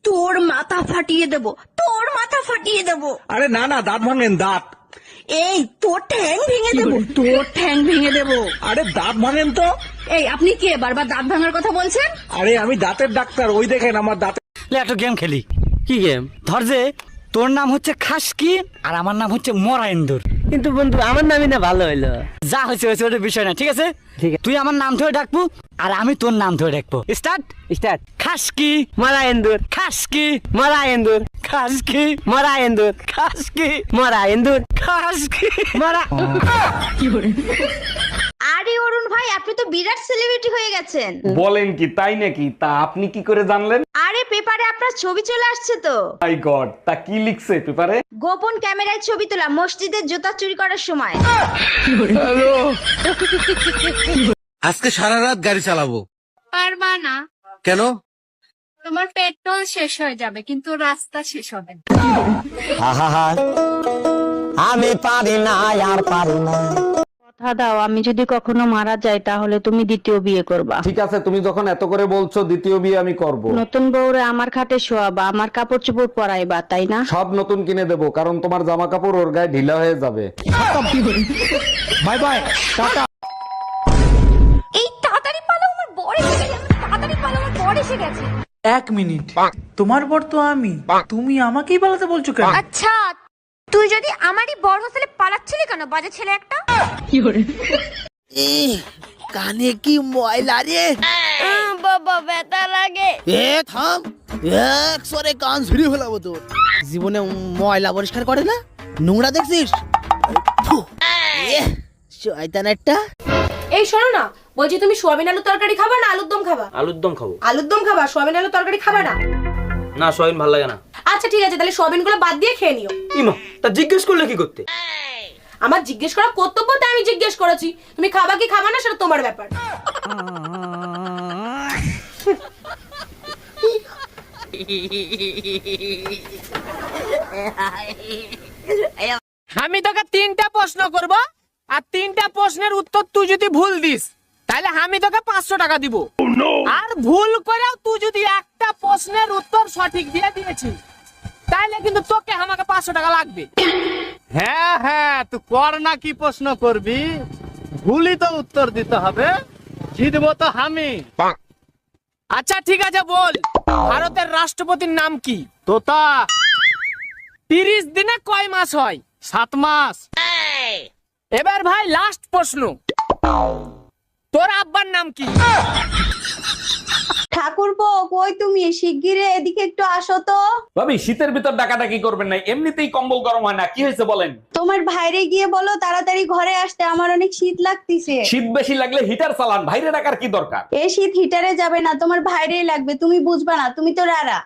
তোর মাথা ফাটিয়ে দেব, তোর মাথা ফাটিয়ে দেব। আরে না না, দাঁত ভাঙেন, দাঁত। এই তোর ঠ্যাং ভেঙে দেব, তোর ঠ্যাং ভেঙে দেব। আরে দাঁত ভাঙেন তো। এই আপনি কে বারবার দাঁত ভাঙার কথা বলছেন? আরে আমি দাঁতের ডাক্তার, ওই দেখেন আমার দাঁতে। একটা গেম খেলি। কি গেম? ধর যে তোর নাম হচ্ছে খাসকি আর আমার নাম হচ্ছে মরা ইন্দুর। কিন্তু বন্ধু আমার নামই না ভালো হইলো। যা হয়েছে হয়েছে, ওটা বিষয় না, ঠিক আছে? ঠিক আছে। তুই আমার নাম ধরে ডাকবো আর আমি তোর নাম ধরে ডাকবো। স্টার্ট। স্টার্ট। খাসকি মরা এন্দুর, খাসকি মরা এন্দুর, খাসকি মরা এন্দুর, খাসকি মরা এন্দুর, খাসকি মরা। আরে অরুণ ভাই, আপনি তো বিরাট সেলিব্রিটি হয়ে গেছেন। বলেন কি, তাই নাকি? তা আপনি কি করে জানলেন? আরে পেপারে আপনার ছবি চলে আসছে তো। মাই গড, তা কি লিখছে পেপারে? গোপন ক্যামেরায় ছবি তোলা মসজিদের জুতা চুরি করার সময়। আজকে সারা রাত গাড়ি চালাবো। পারবা না, কেন? তোমার পেট্রোল শেষ হয়ে যাবে কিন্তু রাস্তা শেষ হবে না। আমি পারি না আর পারি না। কথা দাও, আমি যদি কখনো মারা যাই তাহলে তুমি দ্বিতীয় বিয়ে করবা। ঠিক আছে, তুমি যখন এত করে বলছো, দ্বিতীয় বিয়ে আমি করব। নতুন বউরে আমার খাটে শোয়াবা, আমার কাপড় চোপড় পরাইবা, তাই না? সব নতুন কিনে দেবো, কারণ তোমার জামা কাপড় ওর গায়ে ঢিলা হয়ে যাবে। Bye bye, tata. এই তাড়াতাড়ি পালো, আমার বর এসে গেছে। তাড়াতাড়ি পালো, আমার বর এসে গেছে। 1 মিনিট, তোমার বর তো আমি, তুমি আমাকেই পালাতে বলছো কেন? আচ্ছা, তুই যদি আমারই বর হোস্টেলে পালাচ্ছিলি কেন, বাজে ছেলে একটা? কানে কি ময়লা রে। বাবা ব্যথা লাগে। এ থাম, এক সরে কান ঝুড়ি ফেলাবো তোর। জীবনে ময়লা পরিষ্কার করে না, নোংরা দেখছিস? ফু, শয়তান একটা। এই শোনো না, বলছি তুমি সোয়াবিন আলুর তরকারি খাবা না আলুর দম খাবা? আলুর দম খাবো। আলুর দম খাবা, সোয়াবিন আলুর তরকারি খাবা না? না, সোয়াবিন ভালো লাগে না। আচ্ছা ঠিক আছে, তাহলে সোয়াবিন গুলো বাদ দিয়ে খেয়ে নিও। ইমা, তা জিজ্ঞেস করলে কি করতে? আমার জিজ্ঞেস করা কর্তব্য, তাই আমি জিজ্ঞেস করেছি। তুমি খাবা কি খাবা না সেটা তোমার ব্যাপার। আমি তোকে 3টা প্রশ্ন করব, আর 3টা প্রশ্নের উত্তর তুই যদি ভুল দিস তাহলে আমি তোকে 500 টাকা দিব। আর ভুল করেও তুই যদি একটা প্রশ্নের উত্তর সঠিক দিয়ে দিয়েছিস তাহলে কিন্তু তোকে আমাকে 500 টাকা লাগবে। হ্যাঁ হ্যাঁ, তুই কর না, কি প্রশ্ন করবি? ভুলই তো উত্তর দিতে হবে, জিতবো তো আমি। আচ্ছা ঠিক আছে, বল ভারতের রাষ্ট্রপতির নাম কি? তোতা। 30 দিনে কয় মাস হয়? 7 মাস। এবার ভাই লাস্ট প্রশ্ন, তোর আব্বার নাম কি? ঠাকুরপো, কই তুমি? শিগগিরই এদিকে একটু আসো তো। ভাবি, শীতের ভিতর ডাকাডাকি করবেন না, এমনিতেই কম্বল গরম হয় না। কি হয়েছে বলেন? তোমার ভাইরে গিয়ে বলো তাড়াতাড়ি ঘরে আসতে, আমার অনেক শীত লাগতেছে। শীত বেশি লাগলে হিটার চালান, বাইরে ডাকার কি দরকার? এই শীত হিটারে যাবে না, তোমার ভাইরেই লাগবে, তুমি বুঝবা না, তুমি তো রারা।